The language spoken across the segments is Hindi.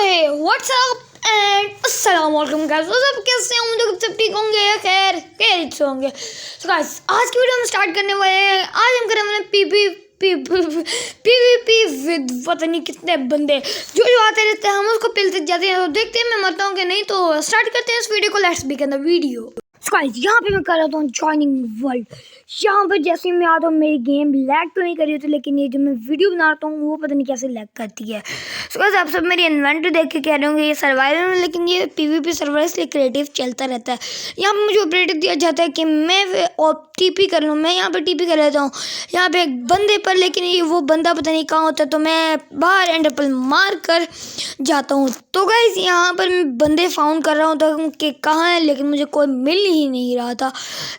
हे व्हाट्सअप एंड अस्सलाम वालेकुम गाइस। तो सब कैसे हैं? मुझे सब ठीक होंगे या खैर से होंगे। तो गाइस आज की वीडियो हम स्टार्ट करने वाले हैं। आज हम करेंगे पीवीपी विद पता नहीं कितने बंदे जो आते रहते हैं, हम उसको पिलते जाते हैं। तो देखते हैं मैं मरता हूँ कि नहीं। तो स्टार्ट करते हैं इस वीडियो को। Let's begin the video. Guys यहाँ पे मैं कर रहा हूँ जॉइनिंग वर्ल्ड। यहाँ पे जैसे ही मैं आता हूँ मेरी गेम लैग तो नहीं कर रही होती, लेकिन ये जो मैं वीडियो बनाता हूँ वो पता नहीं कैसे लैग करती है। सो गाइस आप सब मेरी इन्वेंटरी देख के कह रहे होंगे ये सर्वाइवल में, लेकिन ये पीवीपी सर्वर इसलिए क्रिएटिव चलता रहता है। यहाँ पे मुझे ऑपरेटिव दिया जाता है कि मैं टीपी कर लूँ। मैं यहाँ पे टीपी कर लेता हूँ यहाँ पे एक बंदे पर, लेकिन ये वो बंदा पता नहीं कहाँ होता है, तो मैं बाहर एंडरपल मार कर जाता हूँ। तो गाइस यहाँ पर मैं बंदे फाउंड कर रहा हूँ तो कि कहाँ है, लेकिन मुझे कोई मिल ही नहीं रहा था।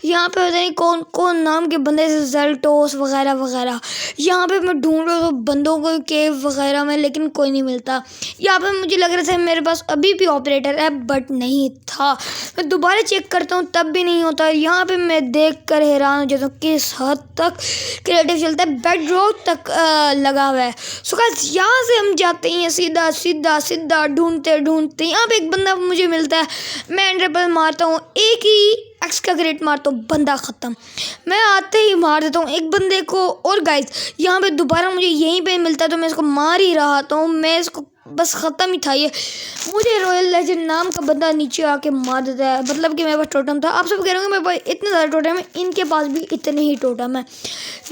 यहाँ पे पता नहीं कौन कौन नाम के बंदे से ज़ल्टोस वगैरह वगैरह। यहाँ पे मैं ढूंढ रहा हूँ बंदों को केव वगैरह में, लेकिन कोई नहीं मिलता। यहाँ पे मुझे लग रहा था मेरे पास अभी भी ऑपरेटर है, बट नहीं था। मैं दोबारा चेक करता हूँ तब भी नहीं होता। यहाँ पे मैं देख कर हैरान हो जाता हूँ किस हद तक क्रिएटिव चलता है, बेड रॉक तक लगा हुआ है। सो गाइस यहाँ से हम जाते हैं सीधा सीधा सीधा ढूंढते ढूंढते। यहाँ पे एक बंदा मुझे मिलता है, मैं एंडरपल मारता हूँ, एक ही एक्स का ग्रेट मारता हूँ, बंदा ख़त्म। मैं आते ही मार देता हूँ एक बंदे को। और गाइस यहाँ पे दोबारा मुझे यहीं पे मिलता है तो मैं इसको मार ही रहा था। मैं इसको बस ख़त्म ही था ये। मुझे रॉयल लेजेंड नाम का बंदा नीचे आके मार देता है, मतलब कि मेरे पास टोटम था। आप सब कह रहे होंगे मेरे पास इतने ज़्यादा टोटम है, इनके पास भी इतने ही टोटम है।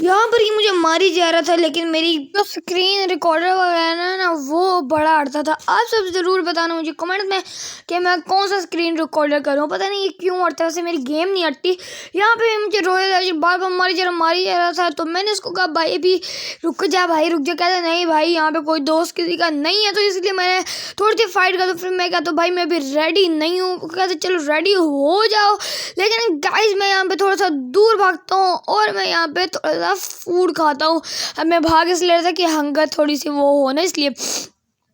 यहाँ पर ये मुझे मार ही जा रहा था, लेकिन मेरी जो स्क्रीन रिकॉर्डर वगैरह ना वो बड़ा अड़ता था। आप सब ज़रूर बताना मुझे कमेंट में कि मैं कौन सा स्क्रीन रिकॉर्डर करूँ। पता नहीं ये क्यों अड़ता है, वैसे मेरी गेम नहीं अड़ती। यहाँ पे मुझे रॉयल लेजेंड बार बार मारी जा रहा था, तो मैंने इसको कहा भाई भी रुक जा भाई रुक जा। कहते नहीं भाई यहाँ पे कोई दोस्त किसी का नहीं है, तो इसलिए मैंने थोड़ी सी फाइट कर। तो फिर मैं कहता भाई मैं भी रेडी नहीं हूँ। कहते चलो रेडी हो जाओ। लेकिन गाइस मैं यहाँ पे थोड़ा सा दूर भागता हूँ और मैं यहाँ पे थोड़ा सा फूड खाता हूँ। अब मैं भाग इसलिए रहा था कि हंगर थोड़ी सी वो हो ना, इसलिए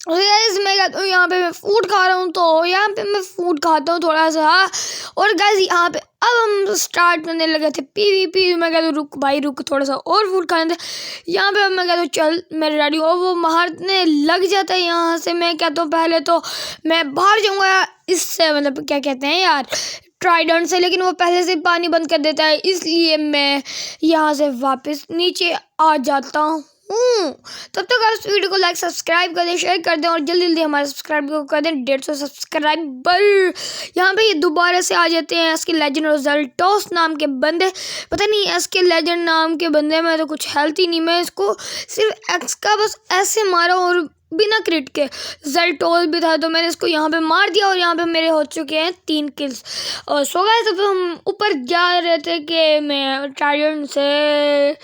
गाइस मैं कहता हूँ यहाँ पे मैं फूड खा रहा हूँ। तो यहाँ पे मैं फूड खाता हूँ थोड़ा सा। और गाइस यहाँ पे अब हम स्टार्ट करने लगे थे पीवीपी। मैं कहता हूँ रुक भाई रुक, थोड़ा सा और फूड खाने थे। यहाँ पे अब मैं कहता हूँ चल मैं रेडी हूँ। वो मारने लग जाता है यहाँ से। मैं कहता हूँ पहले तो मैं बाहर जाऊँगा इससे, मतलब क्या कहते हैं यार, ट्राइडेंट से, लेकिन वो पहले से पानी बंद कर देता है, इसलिए मैं यहाँ से वापस नीचे आ जाता हूँ। तब तक आप इस वीडियो को लाइक सब्सक्राइब कर दें, शेयर कर दें और जल्दी जल्दी हमारे सब्सक्राइब को कर दें 150 सब्सक्राइबर। यहाँ पे ये दोबारा से आ जाते हैं एसके लेजेंड और ज़ल्टोस नाम के बंदे। पता नहीं एसके लेजेंड नाम के बंदे में तो कुछ हेल्थ ही नहीं। मैं इसको सिर्फ एक्स का बस ऐसे मारा और बिना क्रिट के। ज़ल्टोस भी था तो मैंने इसको यहाँ पे मार दिया और यहाँ पे मेरे हो चुके हैं 3 किल्स। और सो गाइस तो हम ऊपर जा रहे थे कि मैं ट्राइडेंट से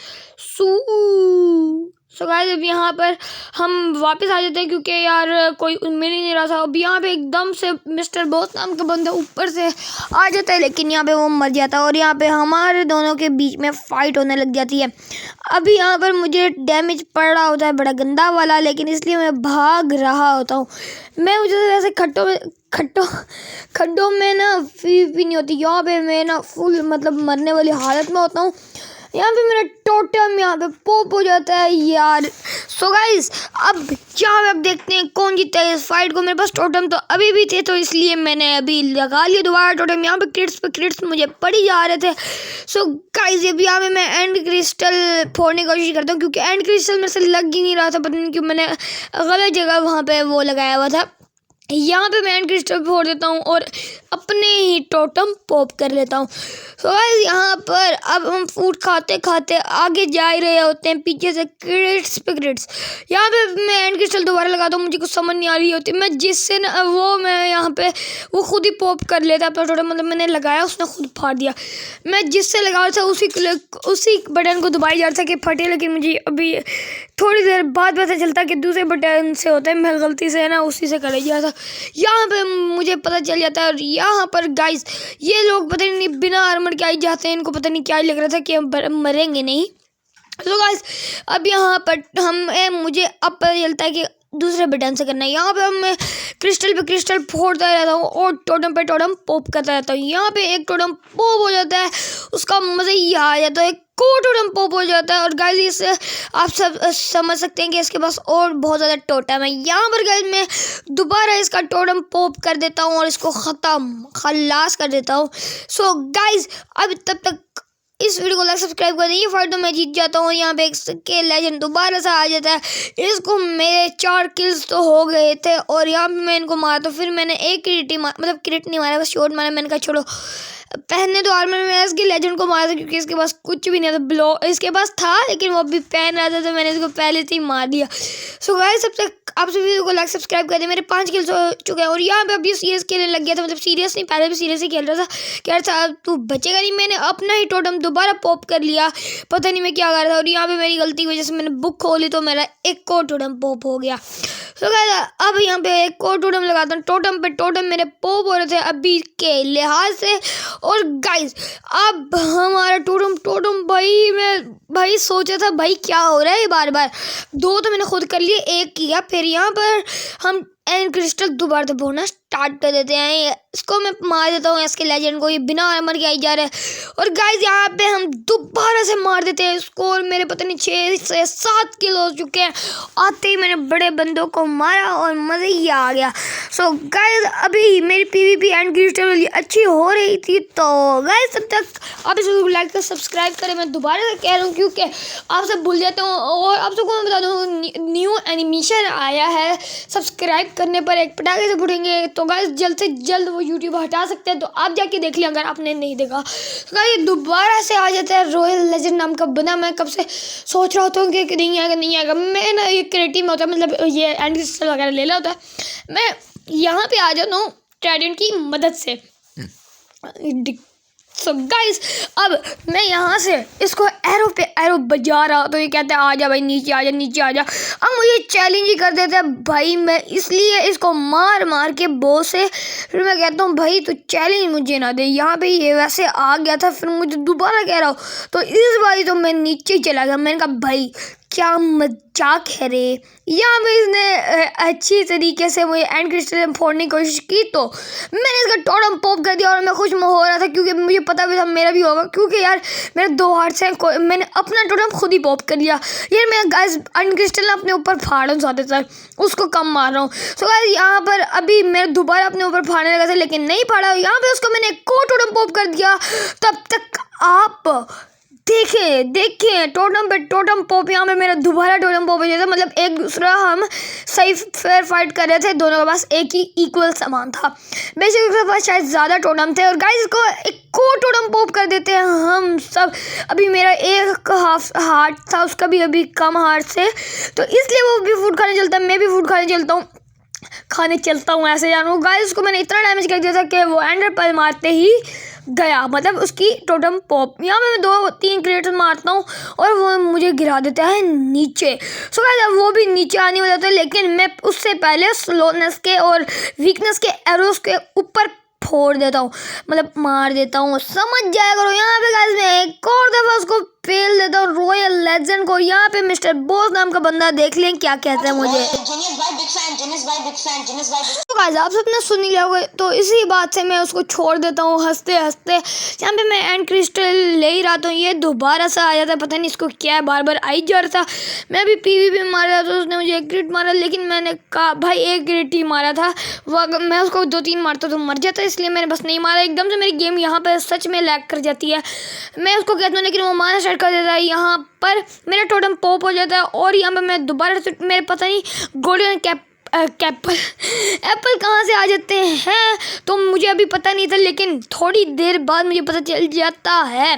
सो गाइस अब यहाँ पर हम वापस आ जाते हैं, क्योंकि यार कोई मिल ही नहीं रहा था। अब यहाँ पे एकदम से मिस्टर बॉस नाम का बंदा ऊपर से आ जाता है, लेकिन यहाँ पे वो मर जाता है और यहाँ पे हमारे दोनों के बीच में फाइट होने लग जाती है। अभी यहाँ पर मुझे डैमेज पड़ रहा होता है बड़ा गंदा वाला, लेकिन इसलिए मैं भाग रहा होता हूँ। मैं मुझे वैसे खड्डों में ना भी नहीं होती। यहाँ पे मैं ना फुल मतलब मरने वाली हालत में होता हूँ। यहाँ पे मेरा टोटम यहाँ पे पॉप हो जाता है यार। सो गाइस अब यहाँ पे देखते हैं कौन जीतता है इस फाइट को। मेरे पास टोटम तो अभी भी थे, तो इसलिए मैंने अभी लगा लिया दोबारा टोटम। यहाँ पे क्रिट्स मुझे पड़ ही जा रहे थे। सो गाइस अब यहाँ पे मैं एंड क्रिस्टल फोड़ने की कोशिश करता हूँ, क्योंकि एंड क्रिस्टल मेरे से लग ही नहीं रहा था। पता नहीं क्यों मैंने गलत जगह वहाँ पे वो लगाया हुआ था। यहाँ पे मैं एंड क्रिस्टल फोड़ देता हूँ और अपने ही टोटम पॉप कर लेता हूँ। सो गाइस यहाँ पर अब हम फूड खाते खाते आगे जा ही रहे होते हैं, पीछे से क्रिट्स पे क्रिट्स। यहाँ पे मैं एंड क्रिस्टल दोबारा लगाता हूँ, मुझे कुछ समझ नहीं आ रही होती। मैं जिससे ना वो मैं यहाँ पे वो खुद ही पॉप कर लेता अपना टोटम, मतलब मैंने लगाया उसने खुद फाड़ दिया। मैं जिससे लगा रहा था उसी बटन को दबाई जा रहा था कि फटे, लेकिन मुझे अभी थोड़ी देर बाद पता चलता कि दूसरे बटन से होता है। मैं गलती से ना उसी से कर दिया था। यहाँ पे मुझे पता चल जाता है। और यहाँ पर गाइस ये लोग पता नहीं बिना आर्मर के आई जाते हैं, इनको पता नहीं क्या ही लग रहा था कि हम मरेंगे नहीं। तो गाइस अब यहाँ पर मुझे अब पता चलता है कि दूसरे बटन से करना है। यहाँ पे अब मैं क्रिस्टल पे क्रिस्टल फोड़ता रहता हूँ और टोटम पे टोटम पॉप करता रहता हूँ। यहाँ पे एक टोटम पॉप हो जाता है, उसका मज़ा ही आ जाता है, को टोटम पॉप हो जाता है। और गाइस इससे आप सब समझ सकते हैं कि इसके पास और बहुत ज़्यादा टोटम है। यहाँ पर गाइस मैं दोबारा इसका टोटम पॉप कर देता हूँ और इसको ख़त्म खलास कर देता हूँ। सो गाइस अब तब तक इस वीडियो को लाइक सब्सक्राइब कर दीजिए, फाइट तो मैं जीत जाता हूँ। यहाँ पे एक के लेजेंड दोबारा से आ जाता है, इसको मेरे 4 किल्स तो हो गए थे और यहाँ पे मैं इनको मारा तो फिर मैंने एक क्रिट नहीं मारा, बस शॉट मारा। मैंने कहा छोड़ो, पहनने तो आर्मर में इसके लेजेंड को मारा था क्योंकि इसके पास कुछ भी नहीं था। ब्लो इसके पास था लेकिन वो अभी पहन रहा था तो मैंने इसको पहले से ही मार दिया। सो गाइस सबसे आप सभी वीडियो को लाइक सब्सक्राइब कर दे। मेरे 5 किल्स हो चुके हैं और यहाँ पे अभी सीरियस खेलने लग गया था, मतलब सीरियस नहीं, पहले भी सीरियस ही खेल रहा था। कह रहा था तू बचेगा नहीं, मैंने अपना ही टोटम दोबारा पॉप कर लिया, पता नहीं मैं क्या कर रहा था। और यहाँ पे मेरी गलती की वजह से मैंने बुक खोली तो मेरा एक और टोटम पॉप हो गया। सो गाइस अब यहाँ पे एक और टोटम लगाता हूँ, टोटम पे टोटम मेरे पॉप हो रहे थे अभी के लिहाज से। और गाइस अब हमारा टोटम भाई सोचा था भाई क्या हो रहा है, बार बार 2 तो मैंने खुद कर लिए, 1 किया। फिर यहाँ पर हम एंड क्रिस्टल दोबारा से बोलना स्टार्ट कर देते हैं। इसको मैं मार देता हूँ इसके लेजेंड को, ये बिना आर्मर के आई जा रहा है। और गाइस यहाँ पे हम दोबारा से मार देते हैं इसको और मेरे पता नहीं 6 से 7 किल हो चुके हैं। आते ही मैंने बड़े बंदों को मारा और मज़े ही आ गया। सो गाइस अभी मेरी पीवीपी एंड क्रिस्टल वाली अच्छी हो रही थी। तो गाइस तब तक आप इस वीडियो को लाइक कर सब्सक्राइब करें। मैं दोबारा से कह रहा हूँ क्योंकि आप सब भूल जाते हो। और आप सबको मैं बता दूँ न्यू एनिमेशन आया है, सब्सक्राइब करने पर एक पटाखे से फूटेंगे। तो गाइस जल्द से जल्द वो यूट्यूब हटा सकते हैं, तो आप जाके देख लिया अगर आपने नहीं देखा। तो गाइस दोबारा से आ जाता है रॉयल लेजेंड नाम का बंदा। मैं कब से सोच रहा होता हूँ कि नहीं आएगा। मैं ना ये क्रिएटिव में होता है, मतलब ये एंड क्रिस्टल वगैरह ले ला होता है। मैं यहाँ पे आ जाता हूँ ट्राइडेंट की मदद से। सो गाइस अब मैं यहाँ से इसको एरो बजा रहा तो ये कहते हैं आजा भाई नीचे आजा। अब मुझे चैलेंज ही कर देते हैं भाई, मैं इसलिए इसको मार के बॉस से फिर मैं कहता हूँ भाई तू चैलेंज मुझे ना दे। यहाँ पे ये वैसे आ गया था, फिर मुझे दोबारा कह रहा हूँ तो इस बार तो मैं नीचे ही चला गया। मैंने कहा भाई क्या मजाक है रे। यहाँ पे इसने अच्छी तरीके से मुझे एंड क्रिस्टल फोड़ने की कोशिश की तो मैंने इसका टोटम पॉप कर दिया और मैं खुश हो रहा था क्योंकि मुझे पता भी था मेरा भी होगा, क्योंकि यार मेरे 2 हार्ट्स हैं। मैंने अपना टोटम खुद ही पॉप कर दिया। यार मैं गाइस एंड क्रिस्टल अपने ऊपर फाड़ना चाहते थे, उसको कम मार रहा हूँ। सो गाइस यहाँ पर अभी मेरे दोबारा अपने ऊपर फाड़ने लगा था लेकिन नहीं फाड़ा। यहाँ पे उसको मैंने एक और टोटम पॉप कर दिया। तब तक आप देखें टोटम पे टोटम पॉप। यहाँ पे मेरा दोबारा टोटम पॉप हो जाता, मतलब एक दूसरा हम सही फेयर फाइट कर रहे थे, दोनों के पास एक ही इक्वल सामान था। बेशक उसके पास शायद ज़्यादा टोटम थे। और गाइस इसको एक और टोटम पॉप कर देते हैं हम सब। अभी मेरा एक हाफ हार्ट था, उसका भी अभी कम हार्ट से, तो इसलिए वो भी फूड खाने चलता है, मैं भी फूड खाने चलता हूँ ऐसे जानू। गाइस उसको मैंने इतना डैमेज कर दिया था कि वो एंडर पर मारते ही गया, मतलब उसकी टोटम पॉप। यहाँ पे मैं 2-3 क्रिएटर मारता हूँ और वो मुझे गिरा देता है नीचे। सो गाइस वो भी नीचे आने वाला था लेकिन मैं उससे पहले स्लोनेस के और वीकनेस के एरोस के ऊपर फोड़ देता हूँ, मतलब मार देता हूँ, समझ जाया करो। यहाँ पे गाइस मैं एक और दफ़ा उसको फेल देता हूँ रॉयल लेजेंड को। यहाँ पे मिस्टर बॉस नाम का बंदा देख लें क्या कहता है मुझे। तो गाइस आप सबने सुन लिया होगा, तो इसी बात से मैं उसको छोड़ देता हूँ हंसते हंसते। यहाँ पे मैं एंड क्रिस्टल ले ही रहा था, ये दोबारा से आ जाता है, पता नहीं इसको क्या है, बार बार आई जा रहा था। मैं अभी पीवीपी मार रहा था, उसने मुझे एक क्रिट मारा लेकिन मैंने कहा भाई एक क्रिट ही मारा था, वो मैं उसको 2-3 मारता तो मर जाता, इसलिए मैंने बस नहीं मारा। एकदम से मेरी गेम यहाँ पर सच में लैग कर जाती है। मैं उसको कहता हूँ लेकिन वो मारना स्टार्ट कर देता है। यहाँ पर मेरा टोटम पॉप हो जाता है और यहाँ पर मैं दोबारा से मेरे पता नहीं गोल्डन एप्पल कहाँ से आ जाते हैं तो मुझे अभी पता नहीं था, लेकिन थोड़ी देर बाद मुझे पता चल जाता है।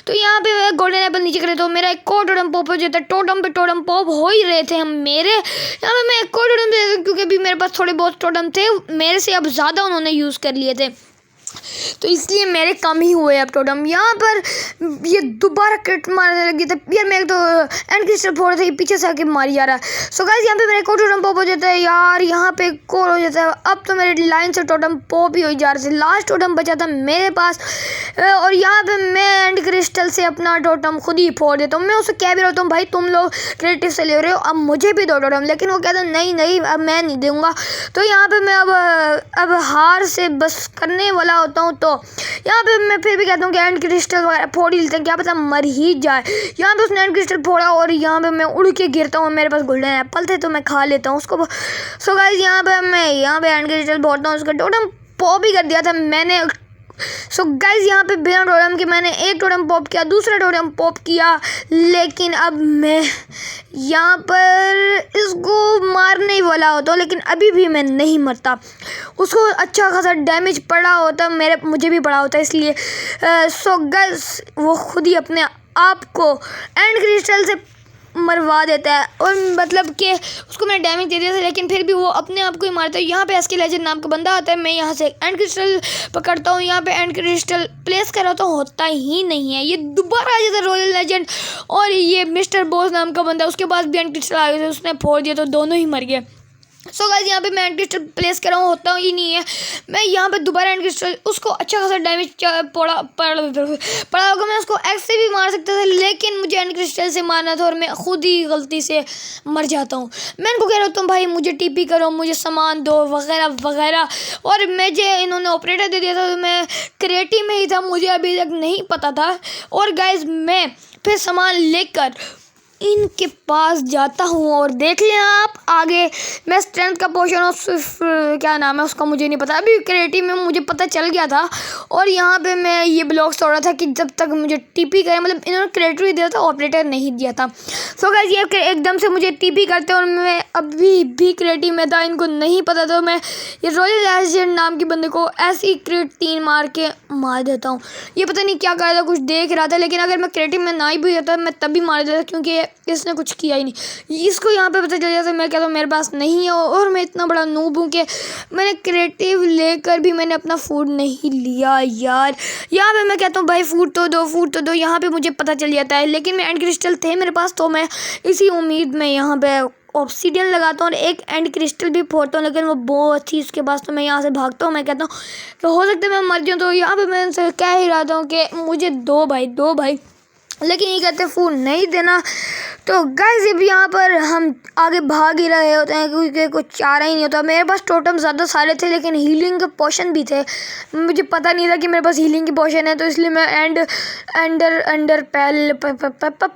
तो यहाँ पे गोल्डन एप्पल नीचे करे तो मेरा एक और टोटम पॉप हो जाता है। टोटम पे टोटम पॉप हो ही रहे थे हम मेरे। यहाँ पे मैं एक और टोटम दे क्योंकि अभी मेरे पास थोड़े बहुत टोटम थे, मेरे से अब ज़्यादा उन्होंने यूज़ कर लिए थे। तो इसलिए मेरे कम ही हुए अब टोटम। यहाँ पर ये दोबारा क्रिट मारने लगी था यार, मैं तो एंड क्रिस्टल फोड़ था, पीछे से आके मारी जा रहा है। सो गाइस यहाँ पे मेरे को टोटम पॉप हो जाता है यार, यहाँ पे कोर हो जाता है। अब तो मेरे लाइन से टोटम पॉप ही हो जा रहे थे, लास्ट टोटम बचा था मेरे पास और यहाँ पे मैं एंड क्रिस्टल से अपना टोटम खुद ही फोड़ देता हूँ। मैं उससे कह भी रहा हूँ भाई तुम लोग क्रिएटिव से ले रहे हो, अब मुझे भी दो टोटम, लेकिन वो कहता नहीं नहीं अब मैं नहीं दूंगा। तो यहाँ पे मैं अब हार से बस करने वाला होता हूँ। तो यहाँ पे मैं फिर भी कहता हूँ कि एंड क्रिस्टल वगैरह फोड़ ही लेते हैं, क्या पता मर ही जाए। यहाँ पे उसने एंड क्रिस्टल फोड़ा और यहाँ पे मैं उड़ के गिरता हूँ, मेरे पास गोल्डन एप्पल थे तो मैं खा लेता हूँ उसको। सो गाइस यहाँ पे मैं एंड क्रिस्टल फोड़ता हूँ, उसका टोटम पॉप भी कर दिया था मैंने। सो गाइज यहाँ पे बिना टोटम के मैंने एक टोटम पॉप किया, दूसरा टोटम पॉप किया, लेकिन अब मैं यहाँ पर इसको मारने ही वाला होता हूँ, लेकिन अभी भी मैं नहीं मरता। उसको अच्छा खासा डैमेज पड़ा होता, मुझे भी पड़ा होता, इसलिए सो गाइज वो खुद ही अपने आप को एंड क्रिस्टल से मरवा देता है। और मतलब कि उसको मैंने डैमेज दे दिया था, लेकिन फिर भी वो अपने आप को ही मारता है। यहाँ पे एसके लेजेंड नाम का बंदा आता है, मैं यहाँ से एंड क्रिस्टल पकड़ता हूँ, यहाँ पे एंड क्रिस्टल प्लेस करा तो होता ही नहीं है। ये दोबारा आ जाता है रॉयल लेजेंड और ये मिस्टर बॉस नाम का बंदा, उसके पास भी एंड क्रिस्टल आ गए थे, उसने फोड़ दिया तो दोनों ही मर गए। सो गाइस यहाँ पे मैं एंड क्रिस्टल प्लेस कर रहा हूँ, होता ही नहीं है। मैं यहाँ पे दोबारा एंड क्रिस्टल, उसको अच्छा खासा डैमेज पड़ा होगा, मैं उसको एक्स से भी मार सकता था, लेकिन मुझे एंड क्रिस्टल से मारना था और मैं खुद ही गलती से मर जाता हूँ। मैं इनको कह रहा हूँ भाई मुझे टीपी करो, मुझे सामान दो वगैरह वगैरह, और मुझे इन्होंने ऑपरेटर दे दिया था तो मैं क्रिएटिव में ही था, मुझे अभी तक नहीं पता था। और गाइस मैं फिर सामान लेकर इनके पास जाता हूँ और देख लें आप आगे मैं स्ट्रेंथ का पोशन और क्या नाम है उसका मुझे नहीं पता, अभी क्रिएटिव में मुझे पता चल गया था। और यहाँ पे मैं ये ब्लॉक्स तोड़ा था कि जब तक मुझे टीपी करे, मतलब इन्होंने क्रिएटिव दिया था, ऑपरेटर नहीं दिया था। सो गाइस ये एकदम से मुझे टीपी करते और मैं अभी भी क्रिएटिव में था, इनको नहीं पता था। मैं ये रॉयल लेजेंड नाम के बंदे को ऐसे ही क्रिएट 3 मार के मार देता हूँ। ये पता नहीं क्या कर रहा था, कुछ देख रहा था, लेकिन अगर मैं क्रिएटिव में ना ही भी होता मैं तभी मार देता, क्योंकि इसने कुछ किया ही नहीं। इसको यहाँ पे पता चल जाता, मैं कहता हूँ मेरे पास नहीं है, और मैं इतना बड़ा नूब हूँ कि मैंने क्रिएटिव लेकर भी मैंने अपना फूड नहीं लिया यार। यहाँ पे मैं कहता हूँ भाई फूड तो दो, यहाँ पे मुझे पता चल जाता है, लेकिन मैं एंड क्रिस्टल थे मेरे पास, तो मैं इसी उम्मीद में यहाँ पे ऑब्सीडियन लगाता हूँ और एक एंड क्रिस्टल भी फोड़ता हूँ, लेकिन वो बहुत थी उसके पास, तो मैं यहाँ से भागता हूँ। मैं कहता हूँ कि हो सकता है मैं मर जाऊँ, तो यहाँ पे मैं उनसे कह ही रहा हूँ कि मुझे दो भाई, लेकिन ये कहते फूड नहीं देना। तो गाइस अब यहाँ पर हम आगे भाग ही रहे होते हैं, क्योंकि कुछ चारा ही नहीं होता। मेरे पास टोटम ज़्यादा सारे थे, लेकिन हीलिंग के पोशन भी थे, मुझे पता नहीं था कि मेरे पास हीलिंग की पोशन है, तो इसलिए मैं अंडर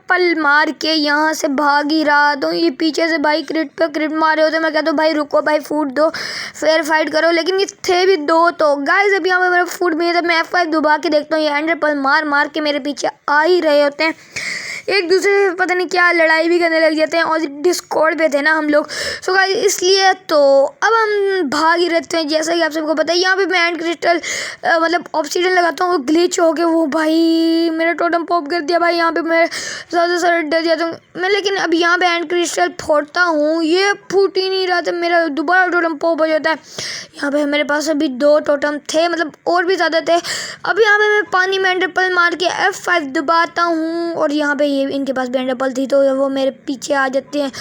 पल मार के यहाँ से भाग ही रहा। तो ये पीछे से भाई क्रिट मारे होते, मैं कहता हूँ भाई रुको भाई फूड दो, फिर फाइट करो, लेकिन ये थे भी दो। तो गाइस अब यहाँ पर मेरा फूड भी था, मैं F5 दबा के देखता हूँ, ये अंडर पल मार के मेरे पीछे आ ही रहे होते हैं, एक दूसरे से पता नहीं क्या लड़ाई भी करने लग जाते हैं, और डिस्कॉर्ड पे थे ना हम लोग। सो गाइस इसलिए तो अब हम भाग ही रहते हैं, जैसा कि आप सबको पता है। यहाँ पे मैं एंड क्रिस्टल मतलब ऑब्सीडियन लगाता हूँ, वो ग्लिच हो गया, वो भाई मेरा टोटम पॉप कर दिया भाई। यहाँ पे मैं ज़्यादा सारा डर जाता हूँ मैं, लेकिन अब यहाँ पे एंड क्रिस्टल फोड़ता हूँ, ये फूट ही नहीं रहा था, मेरा दोबारा टोटम पॉप हो जाता है। यहाँ पे मेरे पास अभी 2 टोटम थे, मतलब और भी ज़्यादा थे। अब यहाँ पे मैं पानी में एंडर पल मार के F5 दबाता हूँ, और यहाँ पे इनके पास भी एंडर पल थी, तो वो मेरे पीछे आ जाते हैं।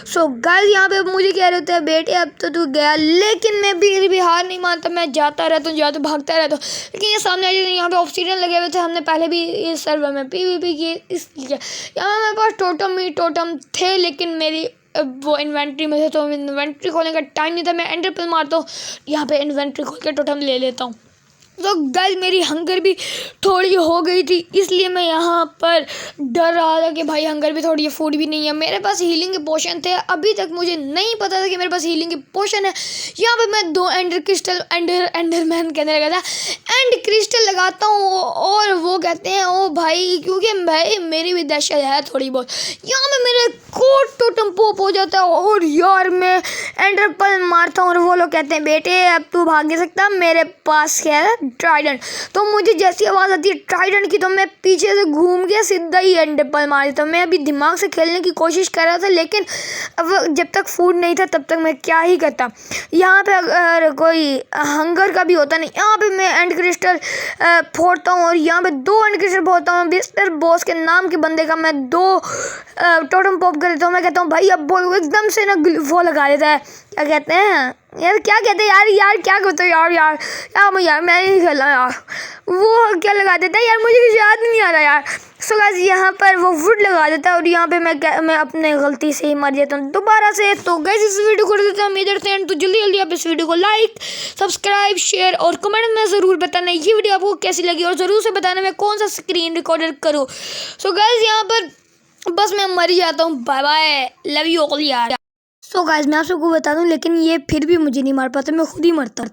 सो गाइस यहाँ पे मुझे कह रहे होते हैं बेटे अब तो तू गया, लेकिन मैं भी हार नहीं मानता, मैं जाता रहता हूँ, भागता रहता हूँ। लेकिन ये सामने यहाँ पे ऑब्सीडियन लगे हुए थे, हमने पहले भी इस सर्वर में PvP की, इसलिए यहाँ मेरे पास टोटम थे, लेकिन मेरी वो इन्वेंट्री में थे, तो इन्वेंट्री खोलने का टाइम नहीं था। मैं एंडर पल मारता हूँ, यहाँ पे इन्वेंट्री खोल के टोटम ले लेता हूँ। तो गाइस मेरी हंगर भी थोड़ी हो गई थी, इसलिए मैं यहाँ पर डर रहा था कि भाई हंगर भी थोड़ी है, फूड भी नहीं है। मेरे पास हीलिंग के पोशन थे, अभी तक मुझे नहीं पता था कि मेरे पास हीलिंग के पोशन है। यहाँ पे मैं 2 एंडरमैन कहने लगा था, एंड क्रिस्टल लगाता हूँ, और वो कहते हैं ओ भाई, क्योंकि भाई मेरी भी दहशत है थोड़ी बहुत। यहाँ पे मेरे कोट टोटम पॉप हो जाता है, और यार मैं एंडर पल मारता हूँ, और वो लोग कहते हैं बेटे अब तू भाग नहीं सकता, मेरे पास क्या है ट्राइडेंट। तो मुझे जैसी आवाज़ आती है ट्राइडेंट की, तो मैं पीछे से घूम के सीधा ही एंडर पल मार देता हूँ। मैं अभी दिमाग से खेलने की कोशिश कर रहा था, लेकिन अब जब तक फूड नहीं था तब तक मैं क्या ही करता। यहाँ पे अगर कोई हंगर का भी होता नहीं, यहाँ पे मैं एंड क्रिस्टल फोड़ता हूँ और यहाँ पे 2 एंड क्रिस्टल फोड़ता हूँ। मिस्टर बॉस के नाम के बंदे का मैं 2 टोटम पॉप कर देता हूँ। मैं कहता हूँ भाई अब वो एकदम से ना वो लगा देता है, क्या कहते हैं यार, क्या कहते हैं यार क्या कहते हैं यार मैं नहीं खेला यार, वो क्या लगा देता है यार, मुझे कुछ याद नहीं आ रहा यार। सो गाइस यहाँ पर वो वुड लगा देता है और यहाँ पे मैं अपने गलती से ही मर जाता हूँ दोबारा से। तो गाइस इस वीडियो को कर देते हैं इधर से एंड। तो जल्दी आप इस वीडियो को लाइक, सब्सक्राइब, शेयर और कमेंट में ज़रूर बताना ये वीडियो आपको कैसी लगी और ज़रूर से बताना मैं कौन सा स्क्रीन रिकॉर्डर करूँ। सो गाइस यहाँ पर बस मैं मर जाता हूँ। Bye bye, love you all यार। सो गाइस मैं आप सबको बता दूं, लेकिन ये फिर भी मुझे नहीं मार पाता, मैं खुद ही मरता।